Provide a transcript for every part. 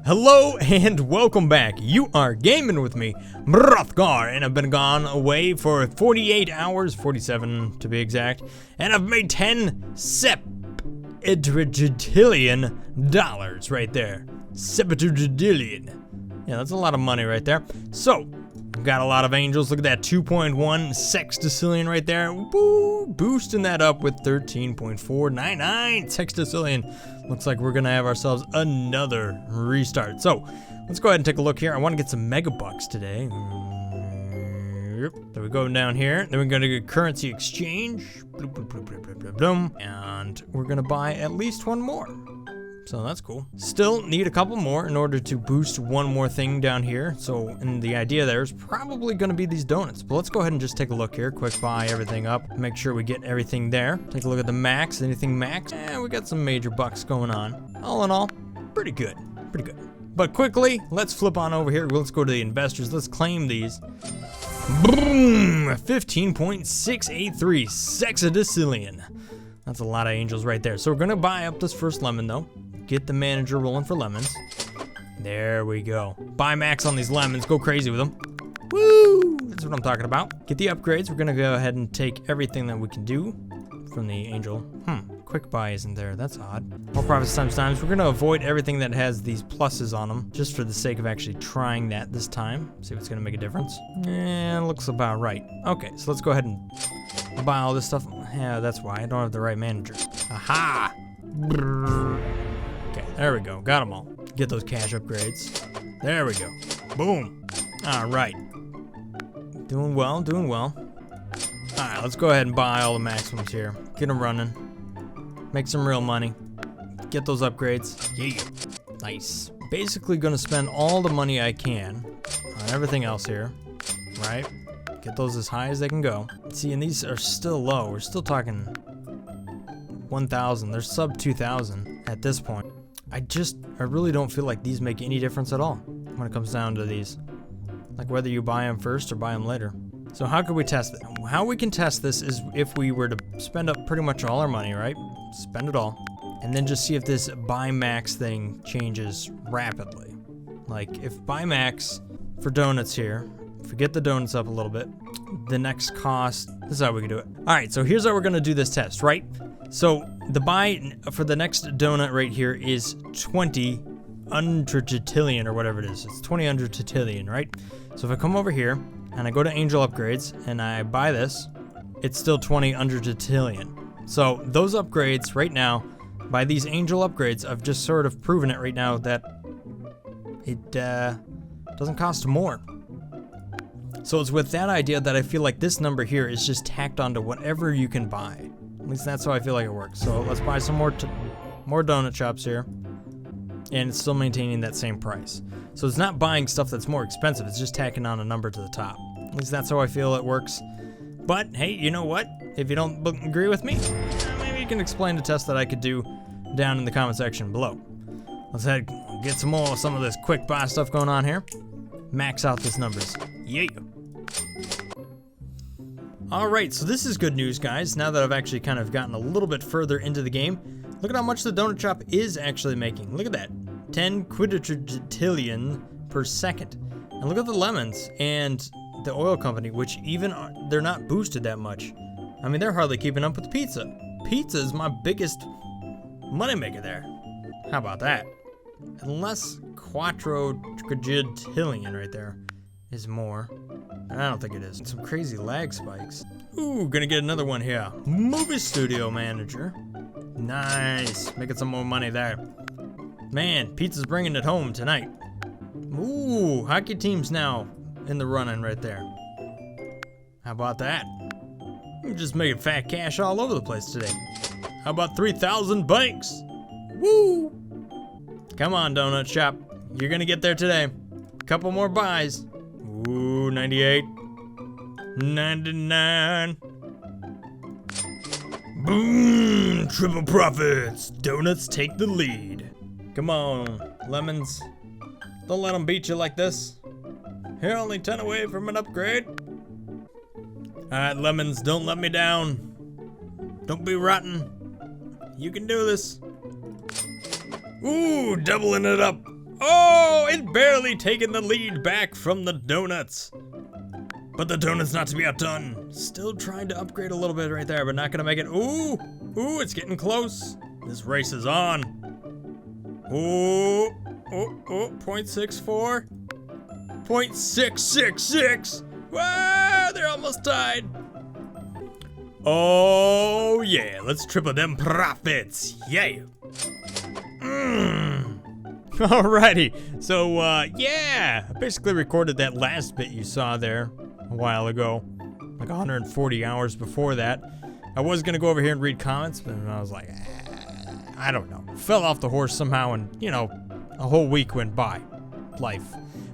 Hello and welcome back. You are gaming with me, Brothgar, and I've been gone away for 48 hours, 47 to be exact, and I've made 10 septrillion right there. Septrillion. Yeah, that's a lot of money right there. So, we've got a lot of angels. Look at that 2.1 sextillion right there. Woo! Boosting that up with 13.499 sextillion. Looks like we're gonna have ourselves another restart. So, let's go ahead and take a look here. I want to get some megabucks today. So we go down here. Then we're gonna get currency exchange. And we're gonna buy at least one more. So that's cool. Still need a couple more in order to boost one more thing down here. So, and the idea there is probably gonna be these donuts. But let's go ahead and just take a look here. Quick buy everything up. Make sure we get everything there. Take a look at the max. Anything max? We got some major bucks going on. All in all, pretty good. Pretty good. But quickly, let's flip on over here. Let's go to the investors. Let's claim these. Boom! 15.683 sextillion. That's a lot of angels right there. So we're gonna buy up this first lemon though. Get the manager rolling for lemons. There we go. Buy max on these lemons. Go crazy with them. Woo! That's what I'm talking about. Get the upgrades. We're gonna go ahead and take everything that we can do from the angel. Quick buy isn't there. That's odd. More profits times. We're gonna avoid everything that has these pluses on them, just for the sake of actually trying that this time. See if it's gonna make a difference. Looks about right. Okay, so let's go ahead and buy all this stuff. Yeah, that's why I don't have the right manager. Aha! Okay, there we go. Got them all. Get those cash upgrades. There we go. Boom. All right. Doing well, doing well. All right, let's go ahead and buy all the maximums here. Get them running. Make some real money. Get those upgrades. Yeah. Nice. Basically gonna spend all the money I can on everything else here, right? Get those as high as they can go. See, and these are still low. We're still talking 1,000. They're sub 2,000 at this point. I really don't feel like these make any difference at all when it comes down to these. Like whether you buy them first or buy them later. So how can we test it? How we can test this is if we were to spend up pretty much all our money, right? Spend it all. And then just see if this buy max thing changes rapidly. Like if buy max for donuts here, if we get the donuts up a little bit, the next cost, this is how we can do it. All right, so here's how we're gonna do this test, right? So the buy for the next donut right here is 20 undrillion or whatever it is. It's 20 undrillion, right? So if I come over here and I go to angel upgrades and I buy this, it's still 20 undrillion. So those upgrades right now, by these angel upgrades, I've just sort of proven it right now that it doesn't cost more. So it's with that idea that I feel like this number here is just tacked onto whatever you can buy. At least that's how I feel like it works. So let's buy some more donut shops here. And it's still maintaining that same price. So it's not buying stuff that's more expensive, it's just tacking on a number to the top. At least that's how I feel it works. But hey, you know what? If you don't agree with me, maybe you can explain the test that I could do down in the comment section below. Let's get some of this quick buy stuff going on here. Max out these numbers. Yeah. Alright, so this is good news, guys. Now that I've actually kind of gotten a little bit further into the game, look at how much the donut shop is actually making. Look at that. 10 quadrillion per second. And look at the lemons and the oil company, which they're not boosted that much. I mean, they're hardly keeping up with pizza. Pizza is my biggest moneymaker there. How about that? Unless quadrillion right there is more. I don't think it is. Some crazy lag spikes. Ooh, gonna get another one here. Movie studio manager. Nice. Making some more money there. Man, pizza's bringing it home tonight. Ooh, hockey team's now in the running right there. How about that? I'm just making fat cash all over the place today. How about 3,000 banks? Woo! Come on, donut shop. You're gonna get there today. Couple more buys. Ooh, 98. 99. Boom! Triple profits. Donuts take the lead. Come on, lemons. Don't let them beat you like this. You're only 10 away from an upgrade. Alright, lemons, don't let me down. Don't be rotten. You can do this. Ooh, doubling it up. Oh, it's barely taking the lead back from the donuts. But the donut's not to be outdone. Still trying to upgrade a little bit right there, but not gonna make it. Ooh, it's getting close. This race is on. Ooh, 0.64. 0.666. Wow, they're almost tied. Oh yeah, let's triple them profits. Yeah. Alrighty, so yeah, I basically recorded that last bit you saw there a while ago, like 140 hours before that. I was gonna go over here and read comments, but I was like, I don't know. Fell off the horse somehow, and you know, a whole week went by. Life.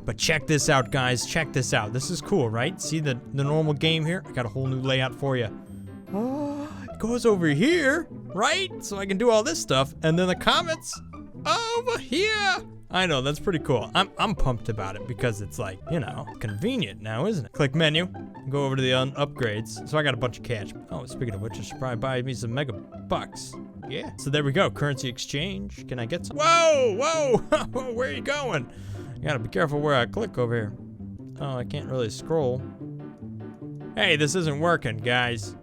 But check this out, guys. Check this out. This is cool, right? See the normal game here? I got a whole new layout for you. Oh, it goes over here, right? So I can do all this stuff, and then the comments over here. I know, that's pretty cool. I'm pumped about it because it's like, you know, convenient now, isn't it? Click menu, go over to the upgrades. So I got a bunch of cash. Oh, speaking of which, I should probably buy me some mega bucks. Yeah. So there we go. Currency exchange. Can I get some? Whoa! Where are you going? I gotta be careful where I click over here. Oh, I can't really scroll. Hey, this isn't working, guys.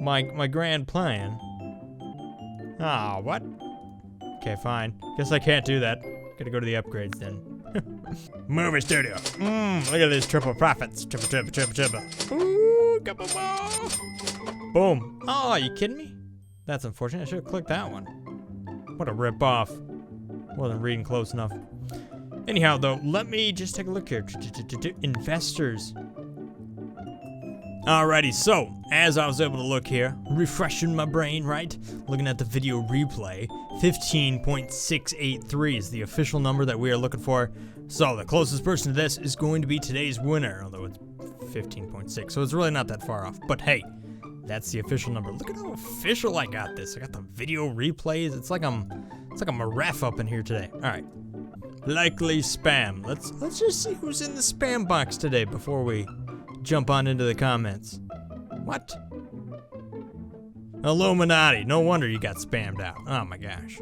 My grand plan. Ah, what? Okay, fine. Guess I can't do that. Gotta go to the upgrades then. Movie studio. Look at these triple profits. Triple. Ooh, couple more. Boom. Oh, are you kidding me? That's unfortunate. I should have clicked that one. What a rip off. Wasn't reading close enough. Anyhow, though, let me just take a look here. Investors. Alrighty, so, as I was able to look here, refreshing my brain, right? Looking at the video replay, 15.683 is the official number that we are looking for. So, the closest person to this is going to be today's winner, although it's 15.6, so it's really not that far off. But hey, that's the official number. Look at how official I got this. I got the video replays. It's like I'm a ref up in here today. Alright. Likely spam. Let's just see who's in the spam box today before we jump on into the comments. What? Illuminati. No wonder you got spammed out. Oh my gosh.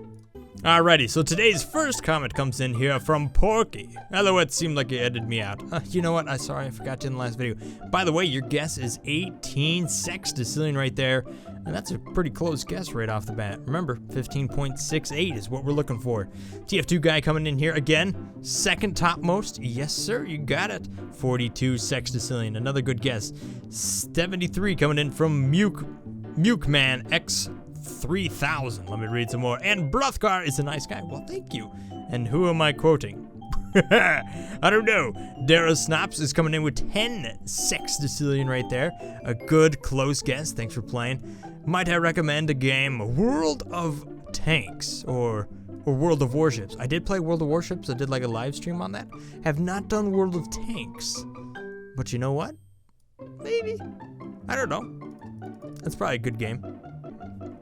Alrighty, so today's first comment comes in here from Porky. Although it seemed like he edited me out. You know what? Sorry, I forgot to in the last video. By the way, your guess is 18 sextillion right there. And that's a pretty close guess right off the bat. Remember, 15.68 is what we're looking for. TF2 guy coming in here again. Second topmost. Yes, sir, you got it. 42 sextillion. Another good guess. 73 coming in from Mukeman X. 3,000. Let me read some more. And Brothgar is a nice guy. Well, thank you. And who am I quoting? I don't know. Dara Snops is coming in with 10 sextillion right there. A good close guess. Thanks for playing. Might I recommend a game, World of Tanks or World of Warships? I did play World of Warships. I did like a live stream on that. Have not done World of Tanks. But you know what? Maybe. I don't know. That's probably a good game.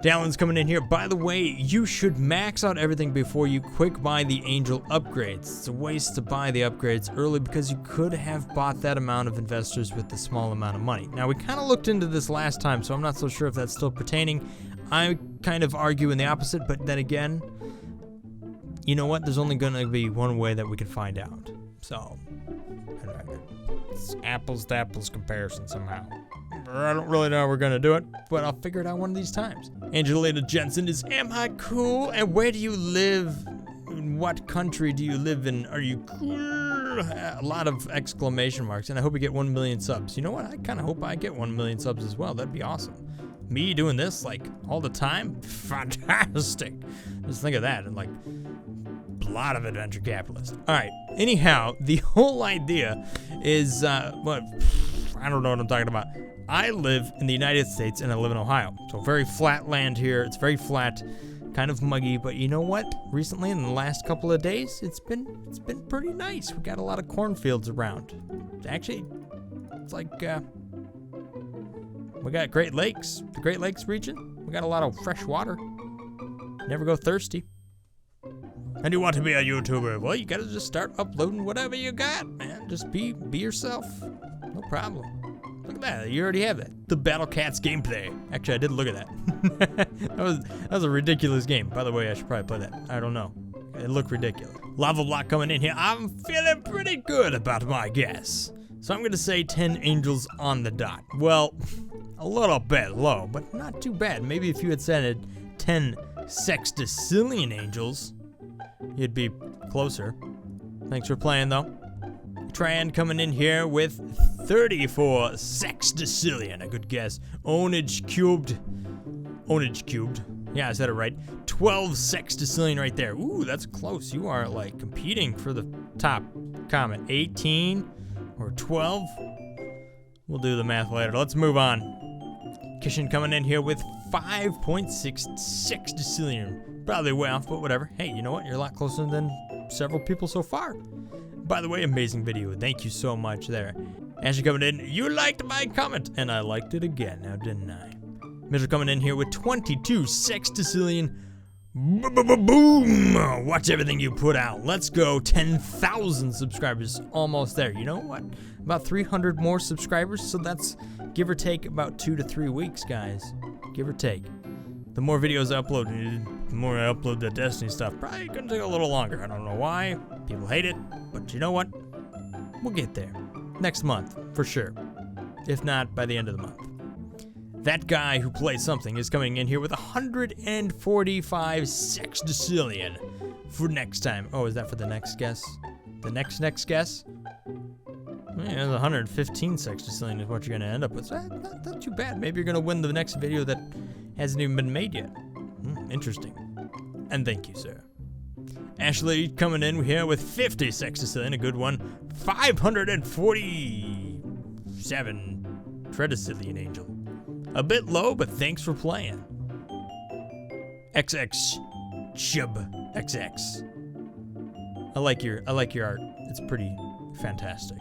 Dallon's coming in here. By the way, you should max out everything before you quick buy the angel upgrades. It's a waste to buy the upgrades early because you could have bought that amount of investors with the small amount of money. Now, we kind of looked into this last time, so I'm not so sure if that's still pertaining. I kind of argue in the opposite, but then again, you know what? There's only going to be one way that we can find out. So, it's apples to apples comparison somehow. I don't really know how we're gonna do it, but I'll figure it out one of these times. Angelina Jensen is, am I cool? And where do you live? In what country do you live in? Are you cool? A lot of exclamation marks, and I hope we get 1 million subs. You know what? I kind of hope I get 1 million subs as well. That'd be awesome. Me doing this, like, all the time? Fantastic. Just think of that, and like, a lot of adventure capitalists. All right, anyhow, the whole idea is, what? I don't know what I'm talking about. I live in the United States and I live in Ohio. So very flat land here. It's very flat, kind of muggy, but you know what? Recently, in the last couple of days, it's been pretty nice. We got a lot of cornfields around. Actually, it's like we got Great Lakes, the Great Lakes region. We got a lot of fresh water. Never go thirsty. And you want to be a YouTuber? Well, you gotta just start uploading whatever you got, man. Just be yourself. No problem. Look at that, you already have that. The Battle Cats gameplay. Actually, I did look at that. that was a ridiculous game. By the way, I should probably play that. I don't know. look ridiculous. Lava block coming in here. I'm feeling pretty good about my guess. So I'm gonna say 10 angels on the dot. Well, a little bit low, but not too bad. Maybe if you had said 10 sextillion angels, you'd be closer. Thanks for playing though. Tran coming in here with 34 sextillion, a good guess. Ownage cubed. Yeah, I said it right. 12 sextillion right there. Ooh, that's close. You are like competing for the top comment. 18 or 12. We'll do the math later. Let's move on. Kishin coming in here with 5.6 sextillion. Probably way off, but whatever. Hey, you know what? You're a lot closer than several people so far. By the way, amazing video. Thank you so much there. Ashley coming in, you liked my comment, and I liked it again, now didn't I? Mitchell coming in here with 22 sextillion. Boom! Watch everything you put out. Let's go. 10,000 subscribers. Almost there. You know what? About 300 more subscribers, so that's give or take about 2 to 3 weeks, guys. Give or take. The more videos I upload, the more I upload the Destiny stuff. Probably gonna take a little longer. I don't know why. People hate it, but you know what? We'll get there. Next month, for sure. If not, by the end of the month. That guy who plays something is coming in here with 145 sextillion for next time. Oh, is that for the next guess? The next guess? Yeah, 115 sextillion is what you're gonna end up with. So not too bad. Maybe you're gonna win the next video that hasn't even been made yet. Interesting. And thank you, sir. Ashley coming in here with 50 sextillion, a good one. 547 tredicillion angel. A bit low, but thanks for playing. XX Chub XX. I like your art. It's pretty fantastic.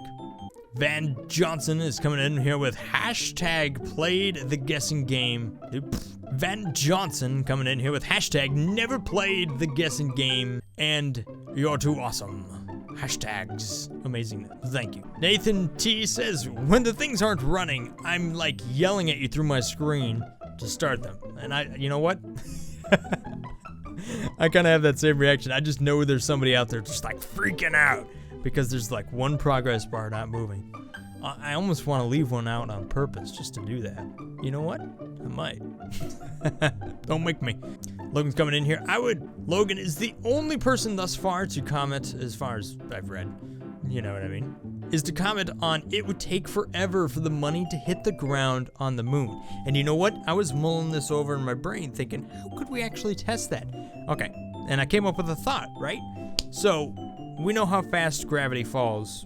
Van Johnson is coming in here with hashtag played the guessing game. Van Johnson coming in here with hashtag never played the guessing game and you're too awesome. Hashtags. Amazing. Thank you. Nathan T says, when the things aren't running, I'm like yelling at you through my screen to start them. And you know what? I kind of have that same reaction. I just know there's somebody out there just like freaking out because there's like one progress bar not moving. I almost want to leave one out on purpose just to do that. You know what? I might. Don't make me. Logan's coming in here. Logan is the only person thus far to comment, as far as I've read, you know what I mean, is to comment on it would take forever for the money to hit the ground on the moon. And you know what? I was mulling this over in my brain thinking, how could we actually test that? Okay, and I came up with a thought, right? So, we know how fast gravity falls.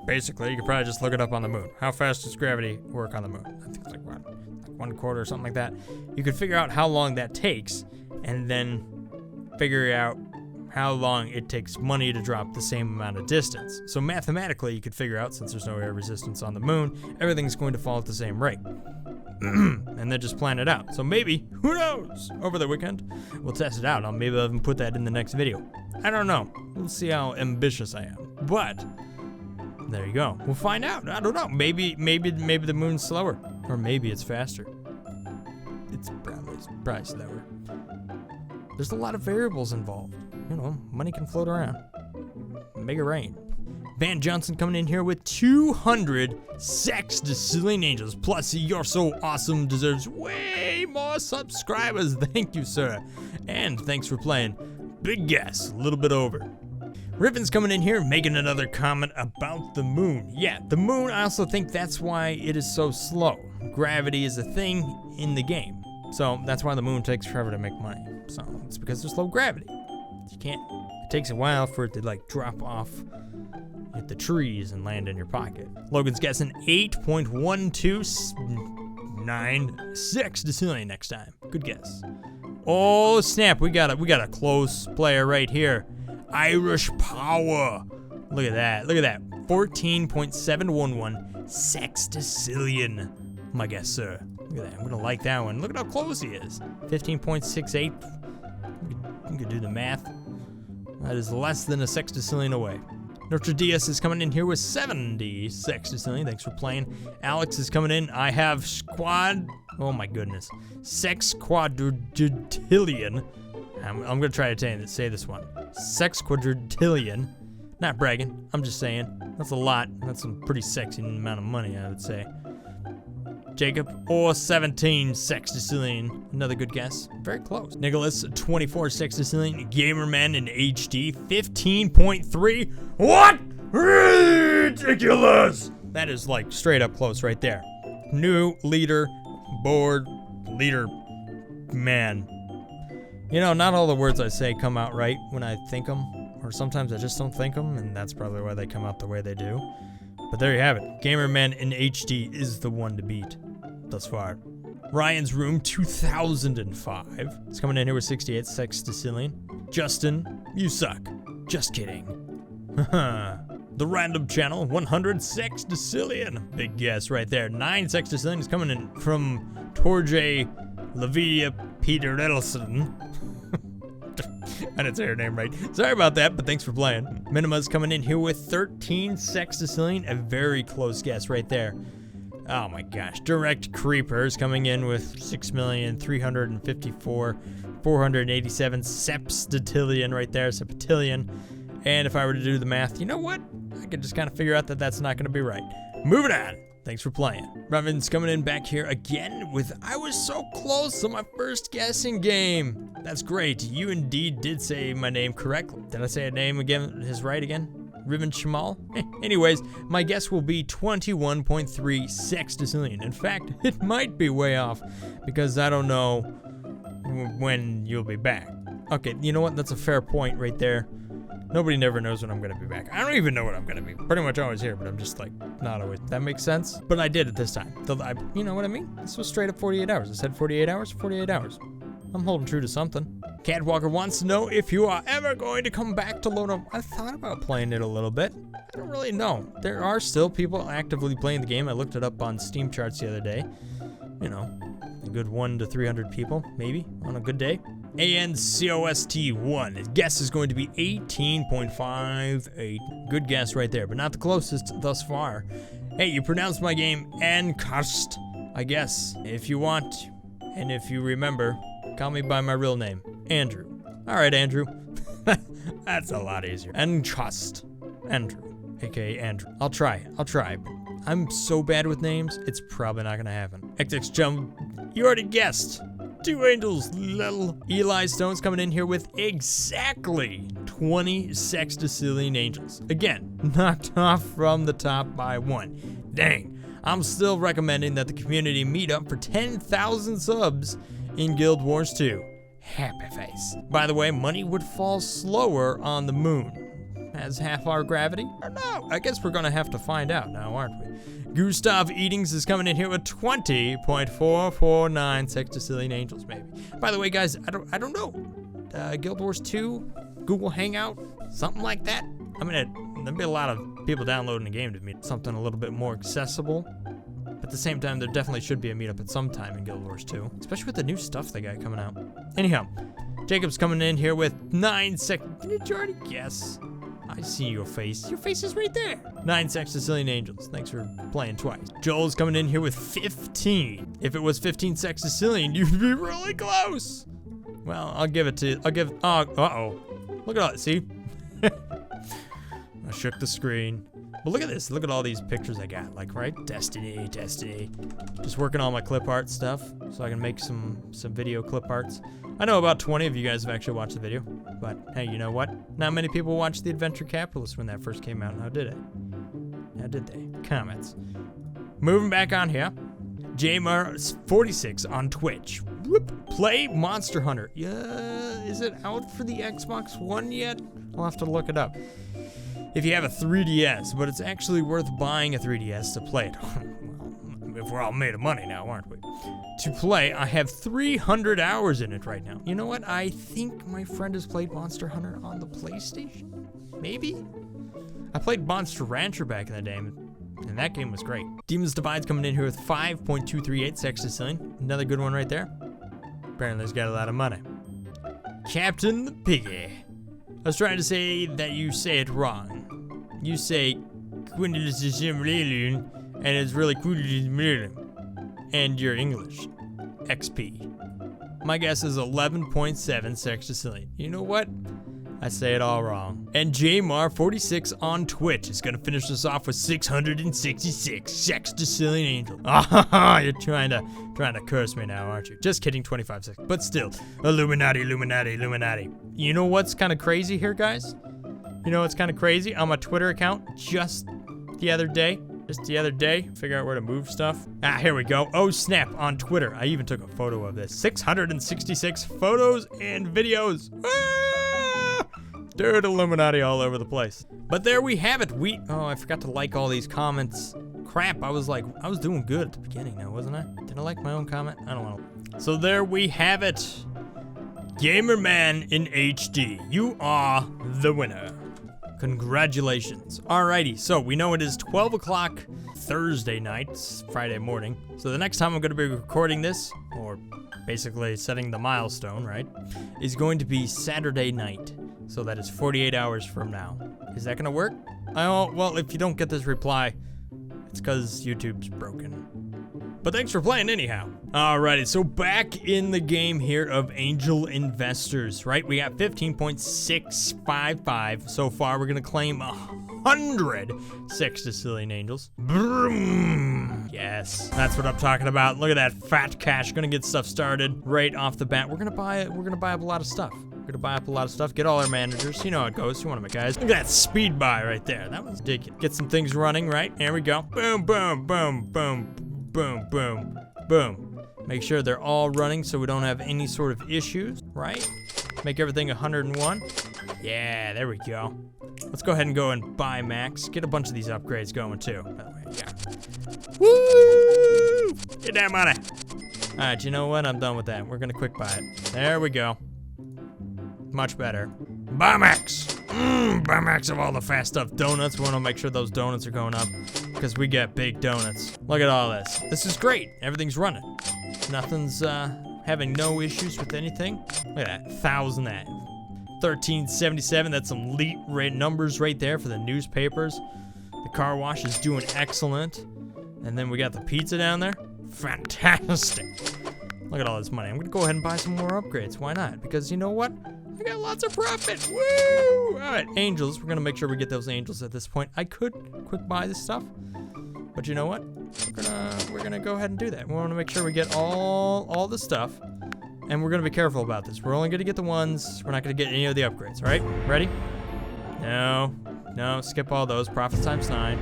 Basically, you could probably just look it up on the moon. How fast does gravity work on the moon? I think it's like, what, like 1/4 or something like that. You could figure out how long that takes, and then figure out how long it takes money to drop the same amount of distance. So mathematically, you could figure out, since there's no air resistance on the moon, everything's going to fall at the same rate. And then just plan it out. So maybe, who knows, over the weekend, we'll test it out. Maybe I'll even put that in the next video. I don't know. We'll see how ambitious I am. But there you go. We'll find out. I don't know. Maybe the moon's slower, or maybe it's faster. It's probably slower. There's a lot of variables involved. You know, money can float around. Make it rain. Van Johnson coming in here with 200 sextillion angels. Plus, you're so awesome deserves way more subscribers. Thank you, sir. And thanks for playing. Big guess, a little bit over. Ribbon's coming in here making another comment about the moon. Yeah, the moon, I also think that's why it is so slow. Gravity is a thing in the game. So that's why the moon takes forever to make money. So it's because there's low gravity. You can't, it takes a while for it to like drop off, hit the trees and land in your pocket. Logan's guessing 8.129 sextillion next time. Good guess. Oh snap, we got a close player right here. Irish Power. Look at that. 14.711 sextillion. My guess, sir. Look at that. I'm gonna like that one. Look at how close he is. 15.68. You could do the math. That is less than a sextillion away. Notre Diaz is coming in here with 70 sextillion. Thanks for playing. Alex is coming in. I have oh my goodness. Sex quadrillion. I'm gonna try to say this one. Sexquadrillion. Not bragging, I'm just saying. That's a lot. That's some pretty sexy amount of money, I would say. Jacob, or 17 sextillion. Another good guess. Very close. Nicholas, 24 sextillion. Gamerman in HD, 15.3. What? Ridiculous! That is like straight up close right there. New leader, board, leader, man. You know, not all the words I say come out right when I think them, or sometimes I just don't think them, and that's probably why they come out the way they do. But there you have it. Gamerman in HD is the one to beat thus far. Ryan's Room 2005. It's coming in here with 68 sextillion. Justin, you suck. Just kidding. The Random Channel, 100 sextillion. Big guess right there. 9 sextillion is coming in from Torjay Lavidia Peter Elysian. I didn't say her name right. Sorry about that, but thanks for playing. Minima's coming in here with 13 sextillion. A very close guess right there. Oh my gosh. Direct Creepers coming in with 6,354,487 septillion right there. Septillion. And if I were to do the math, you know what? I could just kind of figure out that that's not going to be right. Moving on. Thanks for playing. Revan's coming in back here again with, I was so close on my first guessing game. That's great. You indeed did say my name correctly. Did I say a name again? His right again? Riven Shamal? Anyways, my guess will be 21.3 sextillion. In fact, it might be way off because I don't know when you'll be back. Okay, you know what? That's a fair point right there. Nobody never knows when I'm gonna be back. I don't even know when I'm gonna be. Pretty much always here, but I'm just like, not always. That makes sense? But I did it this time. You know what I mean? This was straight up 48 hours. I said 48 hours, 48 hours. I'm holding true to something. Catwalker wants to know if you are ever going to come back to Loadout. I thought about playing it a little bit. I don't really know. There are still people actively playing the game. I looked it up on Steam charts the other day. You know, a good 100 to 300 people, maybe, on a good day. ANCOST1. His guess is going to be 18.58. Good guess right there, but not the closest thus far. Hey, you pronounced my game Ancost, I guess. If you want, and if you remember, call me by my real name, Andrew. All right, Andrew. That's a lot easier. Ancost. Andrew, aka Andrew. I'll try. But I'm so bad with names, it's probably not gonna happen. XX Jump, you already guessed. 2 angels, lol. Eli Stone's coming in here with exactly 20 sextillion angels. Again, knocked off from the top by 1. Dang, I'm still recommending that the community meet up for 10,000 subs in Guild Wars 2. Happy face. By the way, money would fall slower on the moon. Has half our gravity? Or no? I guess we're gonna have to find out now, aren't we? Gustav Eatings is coming in here with 20.449 sextillion angels, maybe. By the way, guys, I don't know. Guild Wars 2, Google Hangout, something like that. I mean, there'd be a lot of people downloading the game to meet something a little bit more accessible. But at the same time, there definitely should be a meetup at some time in Guild Wars 2, especially with the new stuff they got coming out. Anyhow, Jacob's coming in here with 9 sec. Did you already guess? I see your face. Your face is right there. 9 sextillion angels. Thanks for playing twice. Joel's coming in here with 15. If it was 15 sextillion, you'd be really close. Well, I'll give. Uh-oh. Look at all that. See? I shook the screen. But look at this. Look at all these pictures I got. Like, right? Destiny. Just working on my clip art stuff so I can make some video clip arts. I know about 20 of you guys have actually watched the video, but hey, you know what? Not many people watched The Adventure Capitalist when that first came out. How did it? How did they? Comments. Moving back on here. JMR46 on Twitch. Whoop. Play Monster Hunter. Yeah, is it out for the Xbox One yet? I'll have to look it up. If you have a 3DS, but it's actually worth buying a 3DS to play it. Well, if we're all made of money now, aren't we? To play, I have 300 hours in it right now. You know what? I think my friend has played Monster Hunter on the PlayStation? Maybe? I played Monster Rancher back in the day, and that game was great. Demon's Divide's coming in here with 5.238 sextillion. Another good one right there. Apparently he's got a lot of money. Captain the Piggy. I was trying to say that you say it wrong. You say and it's really cool and you're English. XP. My guess is 11.7 sextillion. You know what? I say it all wrong. And JMar46 on Twitch is gonna finish us off with 666 sextillion angels. Ah, you're trying to curse me now, aren't you? Just kidding, 25 seconds. But still, Illuminati, Illuminati, Illuminati. You know what's kind of crazy here, guys? You know what's kind of crazy? On my Twitter account, just the other day, figure out where to move stuff. Ah, here we go. Oh snap, on Twitter. I even took a photo of this. 666 photos and videos. Ah! Dude, Illuminati all over the place. But there we have it. Oh, I forgot to like all these comments. Crap, I was doing good at the beginning now, wasn't I? Did I like my own comment? I don't want to. So there we have it. Gamerman in HD. You are the winner. Congratulations. Alrighty, so we know it is 12 o'clock Thursday night, it's Friday morning. So the next time I'm going to be recording this, or basically setting the milestone, right, is going to be Saturday night. So that is 48 hours from now. Is that going to work? Oh, well, if you don't get this reply, it's because YouTube's broken. But thanks for playing anyhow. Alrighty, so back in the game here of Angel Investors, right? We got 15.655 so far. We're gonna claim 100 sextillion angels. Broom. Yes, that's what I'm talking about. Look at that fat cash. Gonna get stuff started right off the bat. We're gonna buy up a lot of stuff. Get all our managers. You know how it goes. You want them, guys. Look at that speed buy right there. That was ridiculous. Get some things running, right? Here we go. Boom, boom, boom, boom. Boom, boom, boom. Make sure they're all running so we don't have any sort of issues, right? Make everything 101. Yeah, there we go. Let's go ahead and go and buy max. Get a bunch of these upgrades going too. Yeah. Woo! Get that money. All right, you know what? I'm done with that. We're gonna quick buy it. There we go. Much better. Buy max. Buy max of all the fast stuff. Donuts. We want to make sure those donuts are going up because we get big donuts. Look at all this. This is great. Everything's running. Nothing's having no issues with anything. Look at that. 1,000 that. 1377. That's some elite rate numbers right there for the newspapers. The car wash is doing excellent. And then we got the pizza down there. Fantastic. Look at all this money. I'm gonna go ahead and buy some more upgrades. Why not? Because you know what? I got lots of profit. Woo! All right, angels. We're gonna make sure we get those angels at this point. I could quick buy this stuff, but you know what? We're gonna go ahead and do that. We want to make sure we get all the stuff, and we're gonna be careful about this. We're only gonna get the ones. We're not gonna get any of the upgrades. All right? Ready? No. Skip all those. Profit times 9.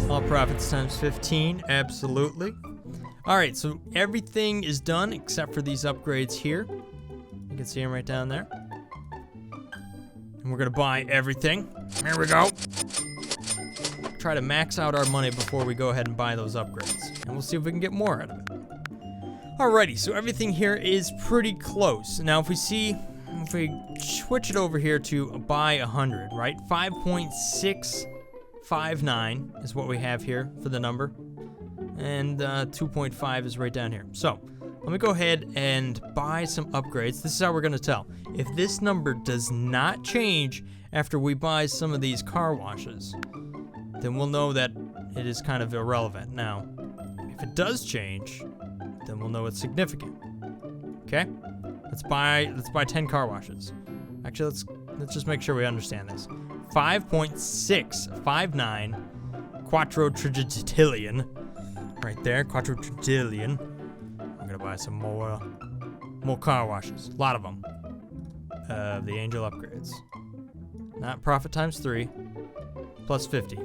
All profits times 15. Absolutely. All right. So everything is done except for these upgrades here. You can see them right down there. And we're gonna buy everything. Here we go. Try to max out our money before we go ahead and buy those upgrades. And we'll see if we can get more out of it. Alrighty, so everything here is pretty close. Now if we switch it over here to buy 100, right? 5.659 is what we have here for the number. And 2.5 is right down here. So let me go ahead and buy some upgrades. This is how we're gonna tell. If this number does not change after we buy some of these car washes, then we'll know that it is kind of irrelevant. Now, if it does change, then we'll know it's significant. Okay? Let's buy 10 car washes. Actually, let's just make sure we understand this. 5.659 quadrillion. Right there, quadrillion. I'm gonna buy some more car washes. A lot of them. The angel upgrades. Not profit times 3. Plus 50.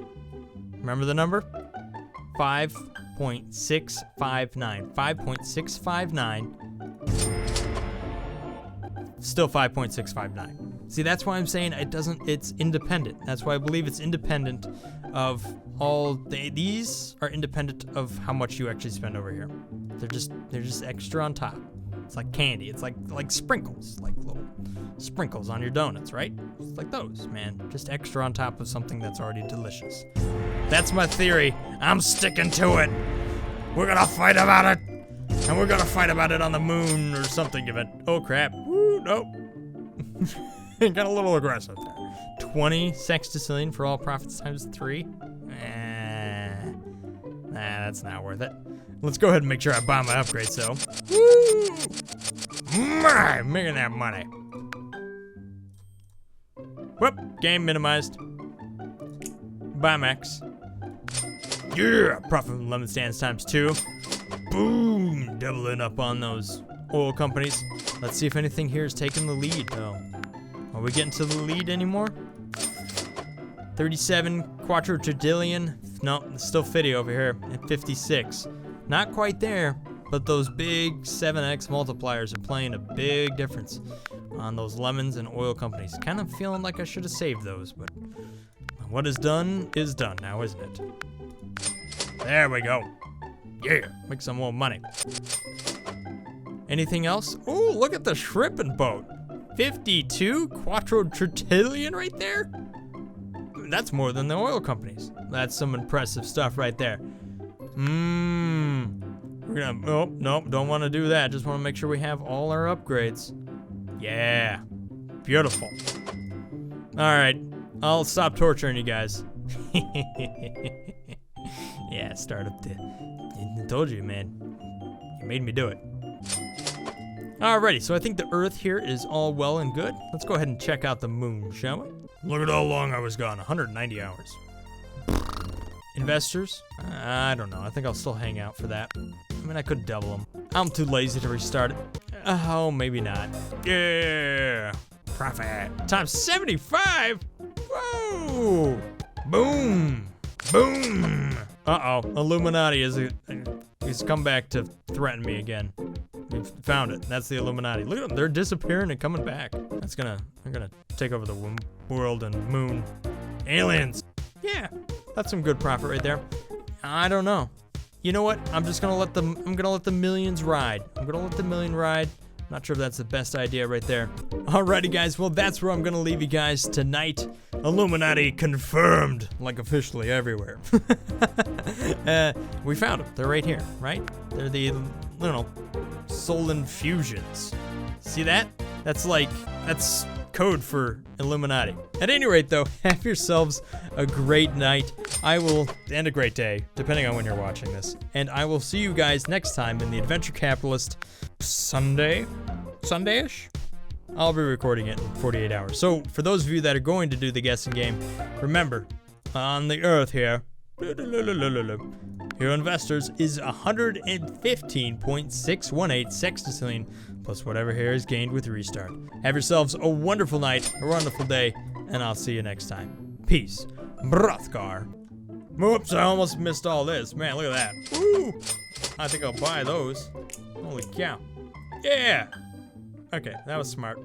Remember the number? 5.659. 5.659. Still 5.659. See, that's why I'm saying it's independent. That's why I believe it's independent of these are independent of how much you actually spend over here. They're just extra on top. It's like candy. It's like sprinkles, like little sprinkles on your donuts, right? It's like those, man. Just extra on top of something that's already delicious. That's my theory. I'm sticking to it. We're gonna fight about it. And we're gonna fight about it on the moon or something of it. Oh crap. Woo, nope. Got a little aggressive there. 20 sextillion for all profits times 3. Nah, that's not worth it. Let's go ahead and make sure I buy my upgrades, though. Woo! Making that money. Whoop, game minimized. Buy max. Yeah, profit from lemon stands times 2. Boom, doubling up on those oil companies. Let's see if anything here is taking the lead, though. Are we getting to the lead anymore? 37 quattro trillion. No, it's still 50 over here at 56. Not quite there, but those big 7x multipliers are playing a big difference on those lemons and oil companies. Kind of feeling like I should have saved those, but what is done now, isn't it? There we go. Yeah, make some more money. Anything else? Oh, look at the shrimping boat. 52 quattro trillion right there. That's more than the oil companies. That's some impressive stuff right there. We're gonna, oh, nope, don't want to do that. Just want to make sure we have all our upgrades. Yeah, beautiful. All right, I'll stop torturing you guys. Yeah, start up the, I told you, man. You made me do it. Alrighty, so I think the Earth here is all well and good. Let's go ahead and check out the moon, shall we? Look at how long I was gone, 190 hours. Investors? I don't know, I think I'll still hang out for that. I mean, I could double them. I'm too lazy to restart it. Oh, maybe not. Yeah, profit. Times 75? Whoa! Boom! Boom! Uh-oh, Illuminati he's come back to threaten me again. We've found it. That's the Illuminati. Look at them. They're disappearing and coming back. They're gonna take over the world and moon. Aliens. Yeah, that's some good profit right there. I don't know. You know what? I'm just gonna let the millions ride. I'm gonna let the million ride. Not sure if that's the best idea right there. Alrighty, guys. Well, that's where I'm gonna leave you guys tonight. Illuminati confirmed, like officially everywhere. We found them. They're right here, right? They're the, soul infusions. See that? That's code for Illuminati. At any rate, though, have yourselves a great night. And a great day, depending on when you're watching this. And I will see you guys next time in the Adventure Capitalist Sunday-ish? I'll be recording it in 48 hours. So for those of you that are going to do the guessing game, remember, on the Earth here, your investors is 115.618 sextillion plus whatever hair is gained with restart. Have yourselves a wonderful night, a wonderful day, and I'll see you next time. Peace. Brothgar. Oops, I almost missed all this. Man, look at that. Woo! I think I'll buy those. Holy cow. Yeah! Okay, that was smart.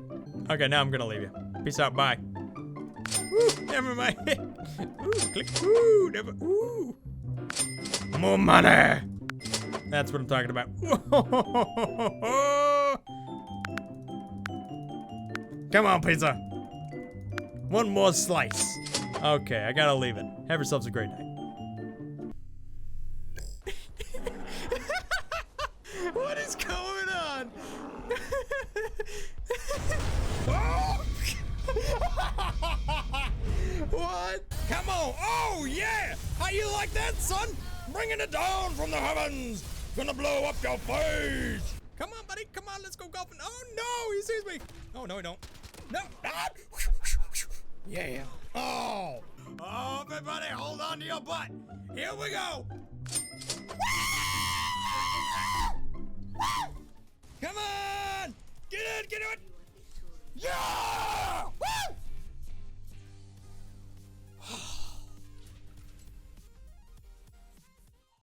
Okay, now I'm gonna leave you. Peace out, bye. Woo, never mind. Ooh, click, ooh, never, ooh. More money! That's what I'm talking about. Come on, pizza. One more slice. Okay, I gotta leave it. Have yourselves a great night. What is going on? What? Come on. Oh, yeah. How you like that, son? Bringing it down from the heavens. Gonna blow up your face. Come on, buddy. Come on. Let's go golfing. Oh, no. He sees me. Oh, no, he don't. No. Ah. Yeah. Oh. Oh, everybody, hold on to your butt. Here we go. Come on. Get it. Yeah. Woo!